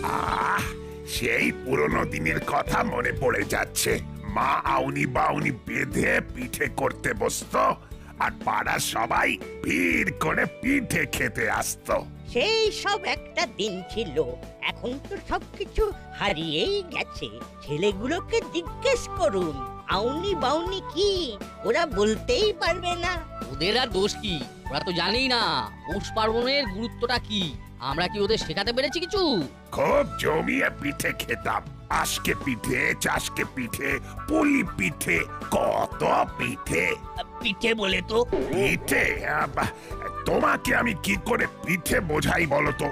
আহ, সেই পুরনো দিনের কথা মনে পড়ে যাচ্ছে। মা আউনি বাউনি বেঁধে পিঠে করতে বসতো, আর পাড়ার সবাই ভিড় করে পিঠে খেতে আসতো। সেই সব একটা দিন ছিল। এখন তো সবকিছু হারিয়েই গেছে। ছেলেগুলোকে জিজ্ঞেস করুন আউনি বাউনি কি, ওরা বলতেই পারবে না। ওদের আর দোষ কি? ওরা তো জানেই না পৌষ পার্বণের গুরুত্বটা কি। আমরা কি ওদের শেখাতে পেরেছি কিছু? খুব জমিয়ে পিঠে খেতাম। আজকে পিঠে, চাষকে পিঠে, পুলি পিঠে, কত পিঠে। পিঠে বলে তো পিঠে তোমাকে আমি কি করে পিঠে বোঝাই বলো তো?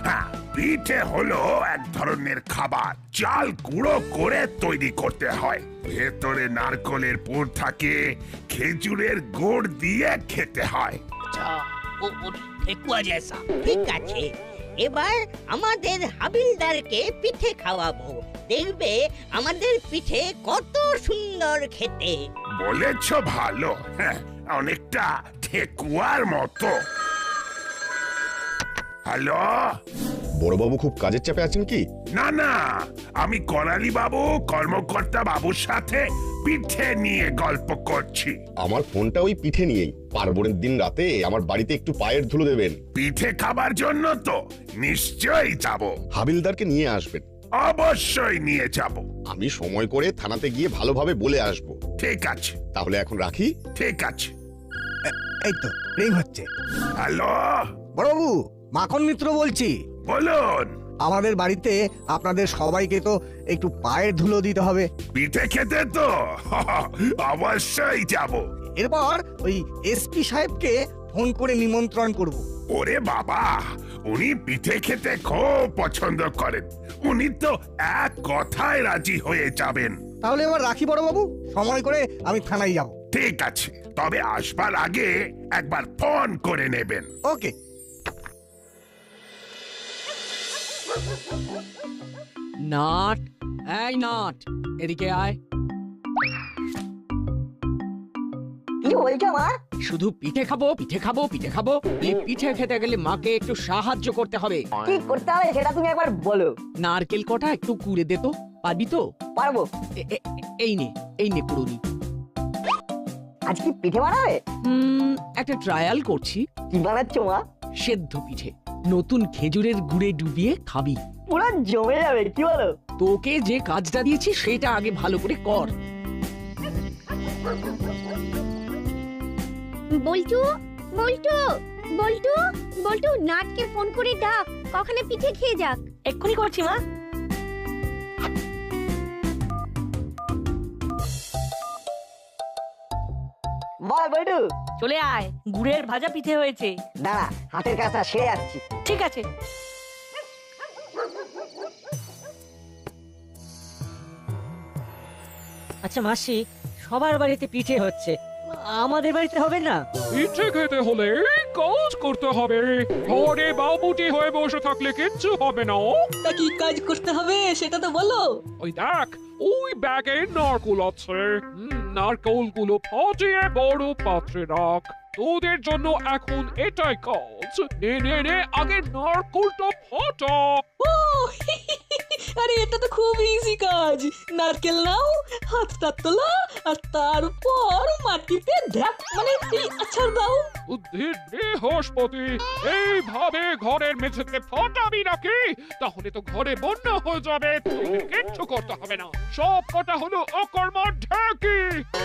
হ্যাঁ, পিঠে হলো এক ধরনের খাবার, চাল গুঁড়ো করে তৈরি করতে হয়। ভেতরে নারকলের পুর থাকে, খেজুরের গুড় দিয়ে খেতে হয়। আচ্ছা, ও ঠেকুয়া জেসা। ঠিক আছে, এবার আমাদের হাবিলদারকে পিঠে খাওয়াবো। দেখবে আমাদের পিঠে কত সুন্দর খেতে। বলেছ ভালো, হ্যাঁ, অনেকটা ঠেকুয়ার মতো। হ্যালো, বড়বাবু খুব কাজের চাপে আছেন কি? না না, আমি করালি বাবু কর্মকর্তা বাবুর সাথে পিঠে নিয়ে গল্প করছি। আমার ফোনটা ওই পিঠে নিয়েই। পার্বণের দিন রাতে আমার বাড়িতে একটু পায়ের ধুলো দেবেন। পিঠে খাবার জন্য তো নিশ্চয়ই যাব। হাবিলদারকে নিয়ে আসবেন। অবশ্যই নিয়ে যাব। আমি সময় করে থানাতে গিয়ে ভালোভাবে বলে আসবো। ঠিক আছে, তাহলে এখন রাখি। ঠিক আছে। এই তো রিং হচ্ছে। হ্যালো, বড়বাবু, মাখন মিত্র বলছি। বলুন। আমাদের বাড়িতে আপনাদের সবাইকে তো একটু পায়ের ধুলো দিতে হবে। পিঠে খেতে তো অবশ্যই যাব। এরপর ওই এসপি সাহেবকে ফোন করে নিমন্ত্রণ করব। ওরে বাবা, উনি পিঠে খেতে খুব পছন্দ করেন। উনি তো এক কথায় রাজি হয়ে যাবেন। তাহলে এবার রাখি বড়বাবু, সময় করে আমি থানায় যাব। ঠিক আছে, তবে আসবার আগে একবার ফোন করে নেবেন। ওকে। নাট, এই নাট, এদিকে আয়। কি বলছো মা? শুধু পিঠে খাবো পিঠে খাবো পিঠে খাবো। এই পিঠে খেতে গেলে মাকে একটু সাহায্য করতে হবে। কি করতে হবে সেটা তুমি একবার বলো। নারকেল কটা একটু কুড়ে দে তো, পারবি তো? পারবো। এই নে, এই নে কুড়ুনি। আজ কি পিঠে বানাবে? একটা ট্রায়াল করছি। কি বানাচ্ছো মা? সেদ্ধ পিঠে, নতুন খেজুরের গুড়ে ডুবিয়ে খাবি। পুরো জমে যাবে, কি বলো? তোকে যে কাজটা দিয়েছি সেটা আগে ভালো করে কর। বল্টু, বল্টু, বল্টু, বল্টু, নাটকে ফোন করে ডাক, কখনো পিঠে খেয়ে যাক। এক্ষুনি করছি মা। বল বল্টু। চলে আয়, গুড়ের ভাজা পিঠে হয়েছে। দাঁড়া, হাতের কাজটা সেরে যাচ্ছি। ঠিক আছে। আচ্ছা মাসি, সবার বাড়িতে পিঠে হচ্ছে, আমাদের বাড়িতে হবে না? পিঠে খেতে হলে কাজ করতে হবে। ঘরে বাবুটি হয়ে বসে থাকলে কিচ্ছু হবে না। তা কি কাজ করতে হবে সেটা তো বলো। ওই দেখ, ওই ব্যাগে নারকোল আছে। নারকোল গুলো ফাটিয়ে বড় পাত্রে রাখ। তোদের জন্য এখন এটাই কাজ। নে নে নে, আগে নারকোলটা ফাটা। ও আরে এটা তো খুব ইজি কাজ। নারকেল নাও, হাতটা তোলা, আর তার উপর মাটিতে ঢাক মানে আছাড় দাও। বুদ্ধির বৃহস্পতি, এইভাবে ঘরের মেঝেতে ফাটাবি নাকি? তাহলে তো ঘরে বন্যা হয়ে যাবে। তোদের কিচ্ছু করতে হবে না, সব কটা হলো অকর্মার ঢাকি।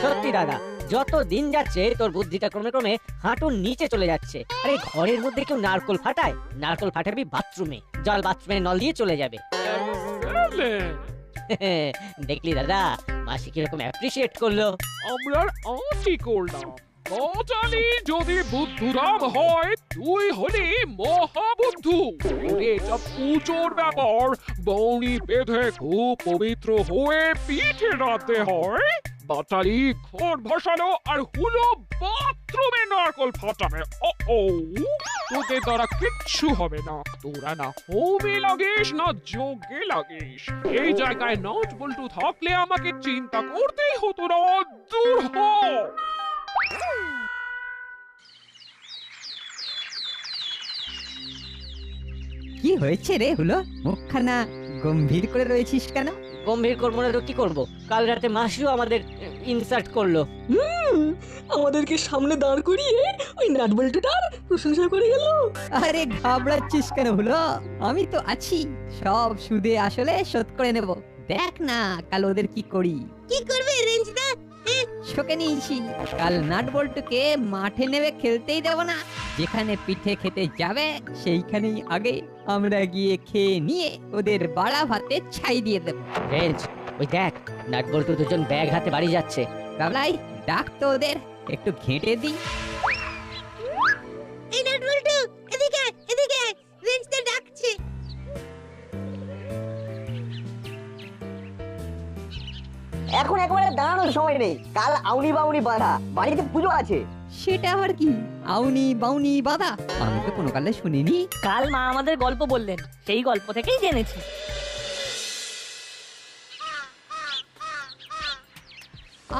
সত্যি দাদা, যত দিন যাচ্ছে তোর বুদ্ধিটা ক্রমে ক্রমে হাঁটুর নিচে চলে যাচ্ছে। আরে ঘরের মধ্যে কেউ নারকল ফাটায়? নারকল ফাটাবি বাথরুমে, জল বাথরুমের নল দিয়ে চলে যাবে। দেখলি দাদা, মাসি কিরকম অ্যাপ্রিশিয়েট করলো। আমরা আঁচি করলাম। গজালি যদি বুদ্ধুরাম হয়, তুই হলি মহাবুদ্ধু। এটা পুজোর ব্যাপার। বৌনি বেঁধে খুব পবিত্র হয়ে পিঠে রাঁধতে হয়। বাটালি ঘর ভাসালো আর হুলো বাথরুমে নারকল ফাটাবে। ও তোদের দ্বারা কিচ্ছু হবে না। তোরা না হোমে লাগিস না যোগে লাগিস। এই জায়গায় নাট বল্টু থাকলে আমাকে চিন্তা করতেই হতো না। দূর হ। কি হয়েছে রে হলো মুখখানা গম্ভীর করে রয়েছিস কেন? গম্ভীর করবো না তো কি করবো? কাল রাতে মাসিও আমাদের ইনসার্ট করলো। আমাদেরকে সামনে দাঁড় করিয়ে ওই নাটবল্টুটার প্রশংসা করে গেল। আরে ঘাবড়াচ্ছিস কেন হলো? আমি তো আছি, সব সুদে আসলে শোধ করে নেব। দেখ না কাল ওদের কি করি। কি করবে রেঞ্জদা? শোকে নিয়েছি, কাল নাট বল্টুকে মাঠে নেমে খেলতেই দেব না। যেখানে পিঠে খেতে যাবে সেইখানেই আগে আমরা গিয়ে খেয়ে নিয়ে ওদের বাড়া ভাতে ছাই দিয়ে দেব। রেঞ্জ, ওই দেখ নাটবল্টু দুজন ব্যাগ হাতে বাড়ি যাচ্ছে। বাবলাই ডাক তো ওদের, একটু ঘেঁটে দিই। এই নাটবল্টু, এদিকে আয়, এদিকে আয়, রেঞ্জদা ডাকছে। এখন একেবারে দাঁড়ানোর সময় নেই, কাল আউনি বাউনি বাঁধা, বাড়িতে পুজো আছে। সেটা আবার কি? আউনি বাউনি বাধা? আমি তো কোনো কালে শুনিনি। কাল মা আমাদের গল্প বললেন, সেই গল্প থেকেই জেনেছি।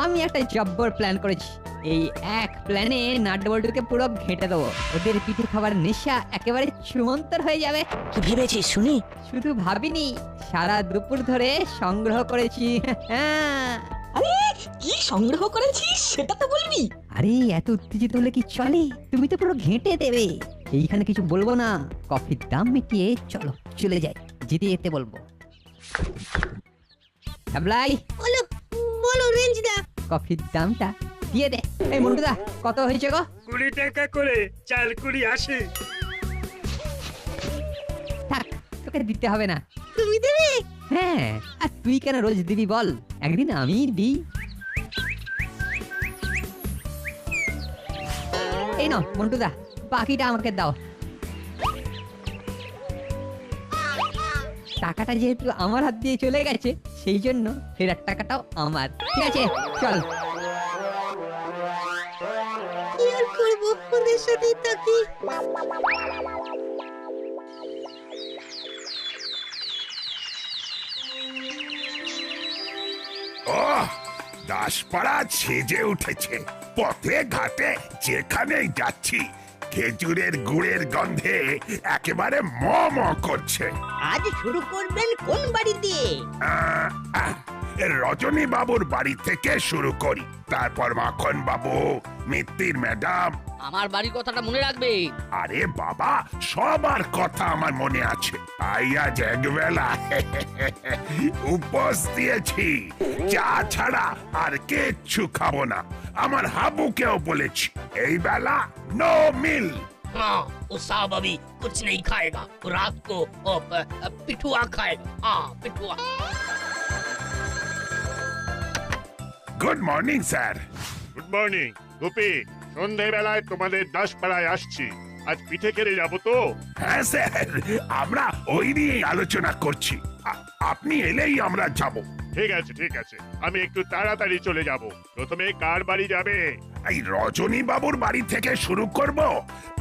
আমি একটা জব্বর প্ল্যান করেছি। এই এক প্ল্যানে নাটবল্টুকে পুরো ঘেঁটে দেবো। ওদের পিঠে খাবার নেশা একেবারে চুমন্তর হয়ে যাবে। কি ভেবেছিস শুনি? শুধু ভাবিনি, সারা দুপুর ধরে সংগ্রহ করেছি। আরে কি সংগ্রহ করেছিস সেটা তো বলবি। আরে এত উত্তেজিত হলে কি চলে? তুমি তো পুরো ঘেঁটে দেবে। এইখানে কিছু বলবো না, কফির দাম মিটিয়ে চলো চলে যাই, যেতে যেতে বলবো। হ্যাবলাই, বলো বলো রেঞ্জদা। কফির দামটা দিয়ে দে। এই মন্টুদা, কত হয়েছে গো? 20 টাকা করে, 4 কুড়ি 80। থাক, তোকে দিতে হবে না। তুমি দেবে? হ্যাঁ, আর তুই কেন রোজ দিবি বল? একদিন আমি দিই। এই নাও মন্টুদা, বাকিটা আমাকে দাও। টাকাটা যেহেতু আমার হাত দিয়ে চলে গেছে, সেই জন্য ফেরার টাকাটাও আমার। ঠিক আছে, চল। কি আর করবো, ওদের সাথেই থাকি। ওহ, দাসপাড়া সেজে উঠেছে। পথে ঘাটে যেখানেই যাচ্ছি খেজুরের গুড়ের গন্ধে একেবারে ম ম করছে। আজ শুরু করবেন কোন বাড়ি দিয়ে? রজনী বাবুর বাড়ি থেকে শুরু করি, তারপর মাখন বাবু, মিত্তির ম্যাডাম। আমার বাড়ির কথাটা মনে রাখবে। আরে বাবা, সবার কথা আমার মনে আছে। আজ একবেলা উপোস দিয়েছি, চা ছাড়া আর কিচ্ছু খাবো না। আমার হাবুকেও বলেছি এই বেলা নো মিল। हाँ, वो साहब अभी कुछ नहीं खाएगा, वो रात को पिठुआ खाएगा। हाँ, पिठुआ। Good morning sir. Good morning Gopi, সন্ধ্যাবেলায় তোমাদের দাসপাড়ায় আসছি। আজ পিঠে খেতে যাবো তো? হ্যাঁ স্যার, আমরা ওই নিয়ে আলোচনা করছি। আপনি এলেই আমরা যাব। ঠিক আছে ঠিক আছে, আমি একটু তাড়াতাড়ি চলে যাব। প্রথমে কার বাড়ি যাবে? এই রজনী বাবুর বাড়ি থেকে শুরু করব,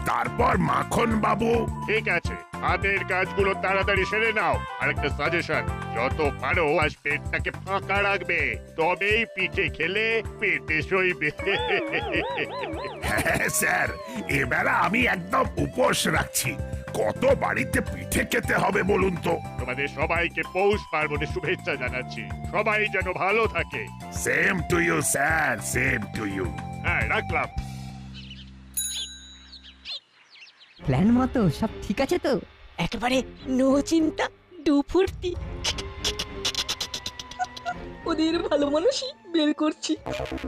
তারপর মাখন বাবু। ঠিক আছে, হাতের কাজগুলো তাড়াতাড়ি সেরে নাও। আর একটা সাজেশন, যত পারো আজ পেটটাকে ফাঁকা রাখবে, তবেই পিঠে খেলে পেটে সইবে। হ্যাঁ স্যার, এবেলা আমি একদম উপোস রাখছি। কত বাড়িতে পিঠে খেতে হবে বলুন তো? তোমাদের সবাইকে পৌষ পার্বণের শুভেচ্ছা জানাচ্ছি। সবাই যেন ভালো থাকে। Same to you sir, same to you. হ্যাঁ, রাখলাম। প্ল্যান মতো সব ঠিক আছে তো? একেবারে নো চিন্তা, ডু ফুর্তি। ওদের ভালো মানুষই বের করছি।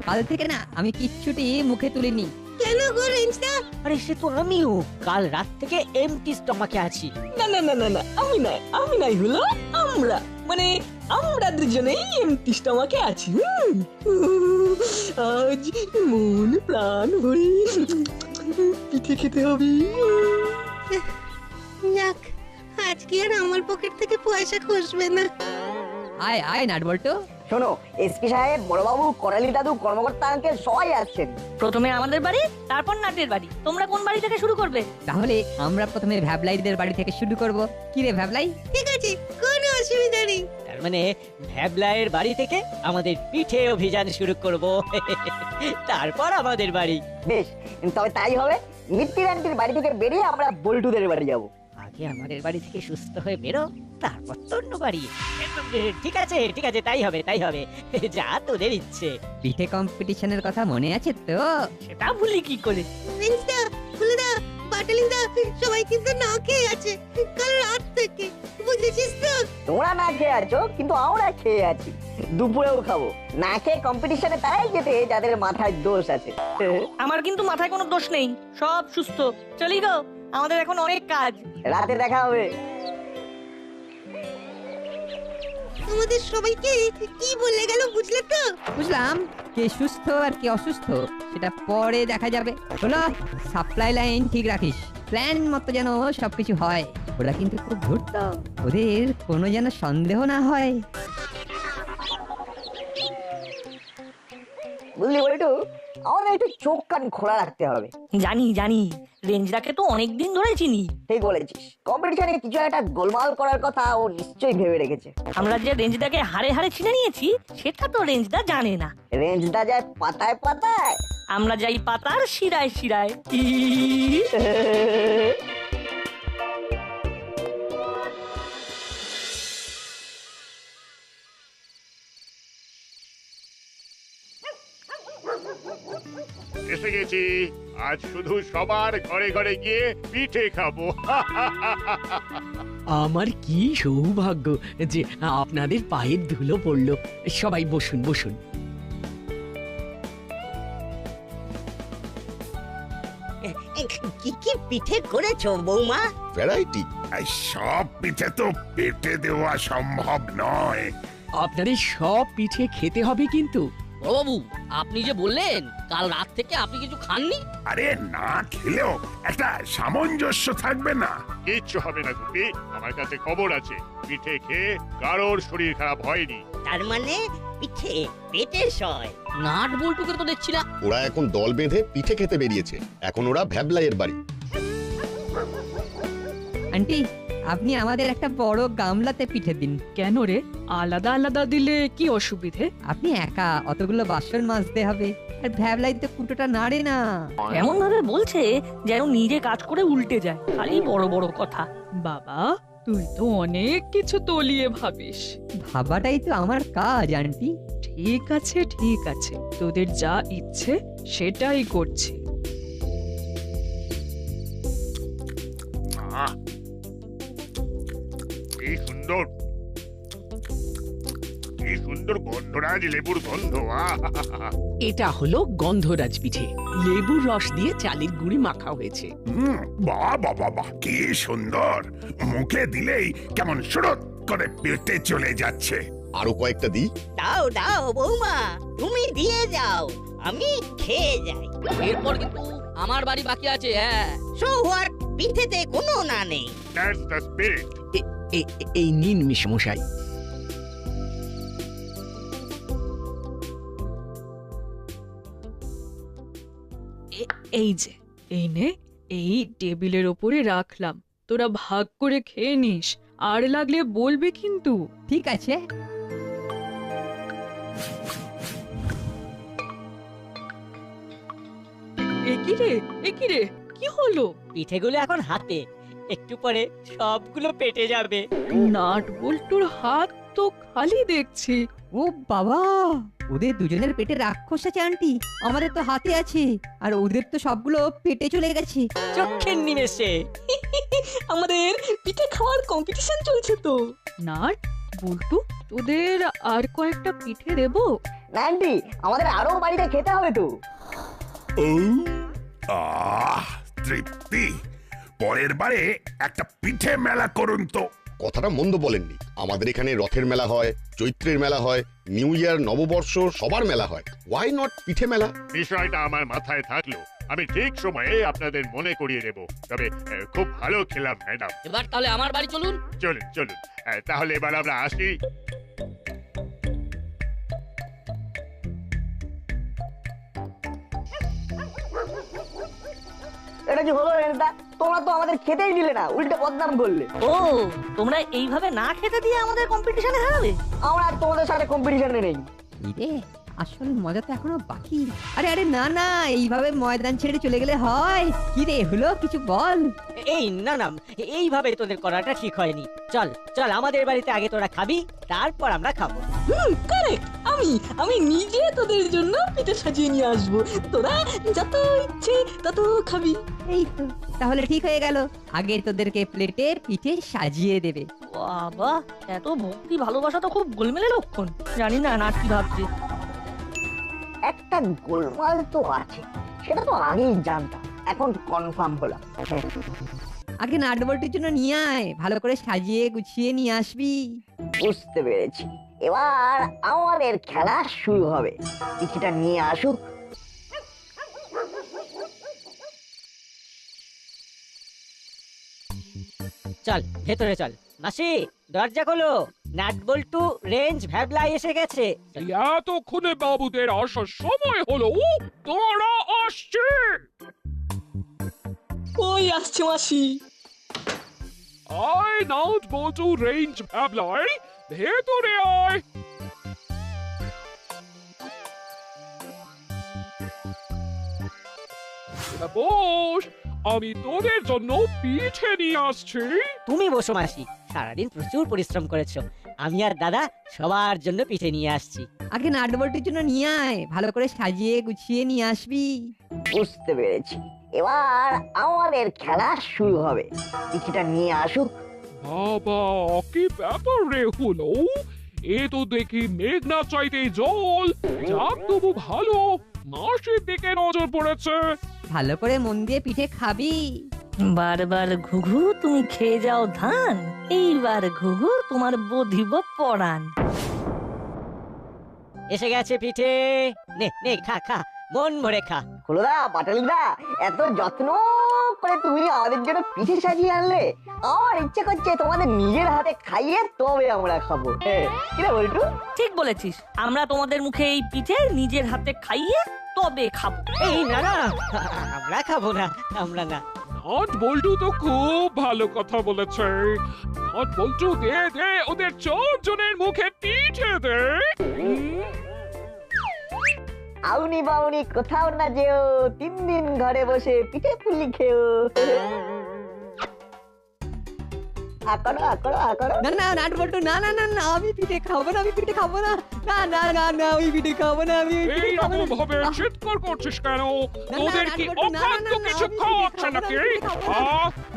কাল থেকে না আমি কিচ্ছুটি মুখে তুলিনি। কেন গো রেঞ্জদা? আরে সে তো আমিও কাল রাত থেকে এমটি স্টমাকে আছি। না না না না না, আমি নাই হলো আমরা, মানে আমরা দুজনেই এমটি স্টমাকে আছি। আজ মন প্রাণ ভরে পিঠে খেতে হবে। যাক, আজকে আর আমার পকেট থেকে পয়সা খসবে না। আয় আয় নাটবল্টু। শোনো, এসপি সাহেব, বড়বাবু, করালি দাদু, কর্মকর্তা আঙ্কেল সবাই আসছেন। প্রথমে আমাদের বাড়ি, তারপর নাটের বাড়ি। তোমরা কোন বাড়ি থেকে শুরু করবে? তাহলে আমরা প্রথমে ভ্যাবলাইদের বাড়ি থেকে শুরু করব। কি রে ভ্যাবলাই? ঠিক আছে, কোনো অসুবিধা নেই। তার মানে ভ্যাবলাইয়ের বাড়ি থেকে আমাদের পিঠে অভিযান শুরু করব। তারপর আমাদের বাড়ি। বেশ, তবে তাই হবে। মিত্তির আন্টির বাড়ি থেকে বেরিয়ে আমরা বল্টুদের বাড়ি যাব। আগে আমাদের বাড়ি থেকে সুস্থ হয়ে বেরো, তারপর তো অন্য বাড়ি। ঠিক আছে ঠিক আছে, তাই হবে তাই হবে, যা তোদের ইচ্ছে। পিঠে কম্পিটিশনের কথা মনে আছে তো? সেটা ভুলি কি করে? রেঞ্জদা, ফুলদা, বাটালিদা সবাই কিন্তু না খেয়ে আছে কাল রাত থেকে, বুঝেছিস তো? তোমরা না খেয়ে আছো, কিন্তু আমরা খেয়ে আছি, দুপুরেও খাবো। না খেয়ে কম্পিটিশনে তাই যেতে যাদের মাথায় দোষ আছে। আমার কিন্তু মাথায় কোনো দোষ নেই, সব সুস্থ। চলি গো, আমাদের এখন অনেক কাজ। রাতে দেখা হবে। আমাদের সবাইকে কি বলে গেল বুঝলে তো? বুঝলাম, কে সুস্থ আর কে অসুস্থ সেটা পরে দেখা যাবে। হলো, সাপ্লাই লাইন ঠিক রাখিস, প্ল্যান মতো যেন সবকিছু হয়। ওরা কিন্তু খুব ধূর্ত, ওদের কোনো যেন সন্দেহ না হয়। বুঝলি বলটু, আমাদের একটু চোখ কান খোলা রাখতে হবে। জানি জানি, রেঞ্জদাকে তো অনেকদিন ধরে চিনি। ঠিক বলেছিস, কম্পিটিশনে কিছু একটা গোলমাল করার কথা ও নিশ্চয়ই ভেবে রেখেছে। আমরা যে রেঞ্জদাকে হাড়ে হাড়ে চিনে নিয়েছি, সেটা তো রেঞ্জদা জানে না। রেঞ্জদা যায় পাতায় পাতায়, আমরা যাই পাতার শিরায় শিরায়। এসে গেছি, আজ শুধু সবার ঘরে ঘরে গিয়ে পিঠে খাবো। আমার কি সৌভাগ্য যে আপনাদের পায়ের ধুলো পড়লো। সবাই বসুন বসুন। কি কি পিঠে করেছো বৌমা? ভ্যারাইটি। এই সব পিঠে তো পেটে দেওয়া সম্ভব নয়। আপনাদের সব পিঠে খেতে হবে কিন্তু। ও বাবু, আপনি যে বললেন কাল রাত থেকে আপনি কিছু খাননি। আরে না খেলেও একটা সামঞ্জস্য থাকবে না? কিচ্ছু হবে না গুপি, আমার কাছে খবর আছে, পিঠে খেয়ে কারোর শরীর খারাপ হয়নি। তার মানে পিঠে পেটে সয়। নাট বল্টুকে তো দেখছি না। ওরা এখন দল বেঁধে পিঠে খেতে বেরিয়েছে। এখন ওরা ভ্যাবলাইয়ের বাড়ি। আন্টি, আপনি আমাদের একটা বড় গামলাতে পিঠে দিন। কেন রে, আলাদা আলাদা দিলে কি অসুবিধে? আপনি একা অতগুলো বাসন মাজতে হবে, আর ভ্যাবলাইতে কুটোটা নাড়ে না। এমন ভাবে বলছে যেন নিজে কাজ করে উল্টে যায়, খালি বড় বড় কথা। বাবা, তুই তো অনেক কিছু তলিয়ে ভাবিস। ভাবাটাই তো আমার কাজ আন্টি। ঠিক আছে ঠিক আছে, তোদের যা ইচ্ছে সেটাই করছি। আহ, কি সুন্দর, কি সুন্দর গন্ধরাজ লেবুর গন্ধ। এটা হলো গন্ধরাজ পিঠে, লেবুর রস দিয়ে চালের গুঁড়ি মাখা হয়েছে। বাহ বাহ বাহ বাহ, কি সুন্দর! মুখে দিলেই কেমন সুরত করে পেটে চলে যাচ্ছে। আরো কয়েকটা দিই? দাও দাও বৌমা, তুমি দিয়ে যাও, আমি খেয়ে যাই। এরপর কিন্তু আমার বাড়ি বাকি আছে। হ্যাঁ, সো হোয়াট, পিঠেতে কোনো না নেই। That's the spirit. এই নিন মিশমশাই। এই যে, এই নে, এই টেবিলের ওপরে রাখলাম, তোরা ভাগ করে খেয়ে নিস, আর লাগলে বলবি কিন্তু। ঠিক আছে। একি রে, কি হলো? পিঠেগুলো এখন হাতে, একটু পরে সবগুলো পেটে যাবে। নাট বল্টুর হাত তো খালি দেখছি। ও বাবা, ওদের দুজনের পেটে রাক্ষস আছে আন্টি, আমাদের তো হাতে আছে, আর ওদের তো সবগুলো পেটে চলে গেছে। চোখের নিমেষে। আমাদের পিঠে খাওয়ার কম্পিটিশন চলছে তো। নাট বল্টু, তোদের আর কয়েকটা পিঠে দেবো? না আন্টি, আমাদের আরো বাড়িতে খেতে হবে তো। তৃপ্তি! পরের বারে একটা পিঠে মেলা করুন তো। কথাটা মন্দ বলেননি। আমাদের এখানে রথের মেলা হয়, চৈত্রের মেলা হয়, নিউ ইয়ার নববর্ষ সবার মেলা হয়। ওয়াই নট পিঠে মেলা? বিষয়টা আমার মাথায় থাকলো, আমি ঠিক সময়ে আপনাদের মনে করিয়ে দেব। তবে খুব ভালো খেলাম ম্যাডাম। এবার তাহলে আমার বাড়ি চলুন। চলুন চলুন, তাহলে এবার আমরা আসি। এটা কি হলো রেঞ্জদা? তোমরা তো আমাদের খেতেই দিলে না, উল্টে বদনাম করলে। ও, তোমরা এইভাবে না খেতে দিয়ে আমাদের কম্পিটিশনে হারাবে? আমরা আর তোমাদের সাথে কম্পিটিশনে নেই। রে, আসল মজা তো এখনো বাকি। আরে আরে না না, এইভাবে ময়দান ছেড়ে চলে গেলে হয়? কি রে হলো, কিছু বল। এই না না, এইভাবে তোদের করাটা ঠিক হয়নি। চল চল, আমাদের বাড়িতে আগে তোরা খাবি, তারপর আমরা খাবো। কারেক্ট। আমি নিজে তোদের জন্য পিঠে সাজিয়ে নিয়ে আসবো, তোরা যত ইচ্ছে তত খাবি। এই তো, তাহলে ঠিক হয়ে গেল। আগে তোদেরকে প্লেটে পিঠে সাজিয়ে দেবে। বাবা, এত ভক্তি ভালোবাসা তো খুব গোলমেলে লক্ষণ। জানি না নাট কি ভাবছে। একটা গোলমাল তো আছে, সেটা তো আগেই জানতাম, এখন কনফার্ম হলাম। আগে নাট বল্টুর জন্য নিয়ে আয়, ভালো করে সাজিয়ে গুছিয়ে নিয়ে আসবি। বুঝতে পেরেছি, এবার আমাদের খেলা শুরু হবে। পিঠেটা নিয়ে আসুক। চল ভেতরে চল। মাসি, দরজা খোলো, নাট বল্টু রেঞ্জ ভ্যাবলাই এসে গেছে। এতক্ষণে বাবুদের আসার সময় হলো, তোরা আসছে। ওই আসছে মাসি। আয় নাট বল্টু রেঞ্জ ভ্যাবলাই, ভেতরে আয়। বস, আমি তোদের জন্য পিঠে নিয়ে আসছি। তুমি বসো মাসি, সারাদিন প্রচুর পরিশ্রম করেছো। আমি আর দাদা সবার জন্য পিঠে নিয়ে আসছি। আগে নাট বল্টুর জন্য নিয়ে আয়, ভালো করে সাজিয়ে গুছিয়ে নিয়ে আসবি। বুঝতে পেরেছি, এবার আমাদের খেলা শুরু হবে। পিঠেটা নিয়ে আসুক। বাবা, কি ব্যাপার রে হলো? এ তো দেখি মেঘনা চাইতে জল। যাক, তবু ভালো, মাসির দিকে নজর পড়েছে। ভালো করে মন দিয়ে পিঠে খাবি। বারবার ঘুঘু তুমি খেয়ে যাও ধান, এইবার ঘুঘু তোমার বধিব পরাণ। এসে গেছে পিঠে, নে নে খা খা, মন ভরে খা। হলোদা, পাটালিদা, এত যত্ন করে তুমি আমাদের জন্য পিঠে সাজিয়ে আনলে, আমার ইচ্ছে করছে তোমাদের নিজের হাতে খাইয়ে তবে আমরা খাবো। কিরে বল্টু? ঠিক বলেছিস, আমরা তোমাদের মুখে এই পিঠে নিজের হাতে খাইয়ে তবে খাবো। এই না না, আমরা খাবো না, আমরা না। নাট বল্টু তো খুব ভালো কথা বলেছে। নাট বল্টু, দে দে, ওদের 4 জনের মুখে পিঠে দে। আউনি বাউনি কোথাও না যেও, 3 দিন ঘরে বসে পিঠে পুলি খেও। আকড়ো আকড়ো আকড়ো। না না নাট বল্টু, না না না না, আমি পিঠে খাবো না, আমি পিঠে খাবো না। না না না না, আমি পিঠে খাবো না, আমি এই রকম ভাবে চিৎকার করছিস কেন? তোদের কি অখাদ্য কিছু খাওয়াচ্ছে নাকি?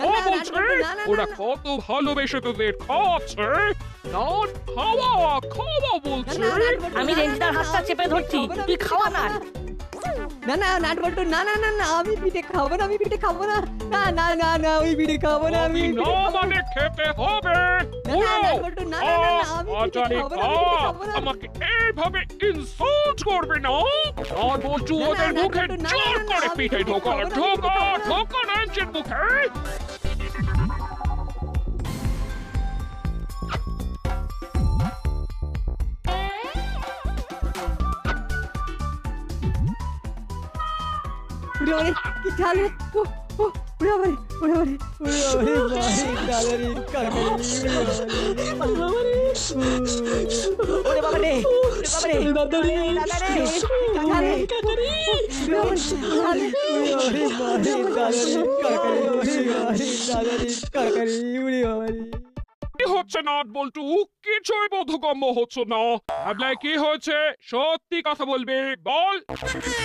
ও বলছে ওরা কত ভালোবেসে তোদের খাওয়াচ্ছে। নাট খাওয়া খাওয়া বলছে। আমি রেঞ্জদার হাতটা চেপে ধরছি, তুই খাওয়া না। না না নাট বল্টু, না না না না, আমি পিঠে খাবো না, আমি পিঠে খাবো না। না না না না, আমি পিঠে খাবো না, আমি না মানে খেতে হবে। আমাকে এইভাবে ইনসাল্ট করবে না। আর বলছো ওদের মুখে জোর করে পিঠে ঢোকা ঢোকা ঢোকা রেঞ্জের মুখে। কি ঝাল! ওরে বাবারে, ওরে বাবারে, ওরে বাবারে, ওরে বাবারে, দাদারে, কি হচ্ছে নাট বল্টু? কিছুই বোধগম্য হচ্ছে না। আপনার কি হয়েছে? সত্যি কথা বলবে, বল।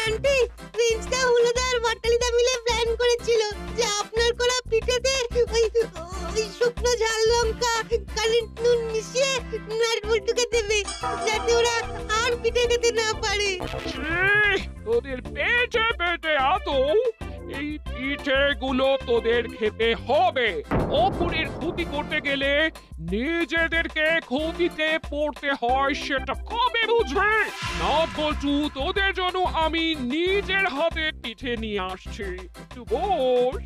আন্টি, প্রিন্সটা হলুদার বাটালিদা মিলে প্ল্যান করেছিল যে আপনার করা পিঠেতে ওই শুকনো ঝাল লঙ্কা, কালি নুন মিশিয়ে নাট বল্টুকে দেবে, যাতে ওরা আর পিঠে খেতে না পারে। তোদের পেটে পেটে আতো এই পিঠেগুলো তোদের খেতে হবে। অপরের ক্ষতি করতে গেলে নিজেদেরকে ক্ষতিতে পড়তে হয়, সেটা কবে বুঝবে? নাট বল্টু, তোদের জন্য আমি নিজের হাতে পিঠে নিয়ে আসছি, একটু বস।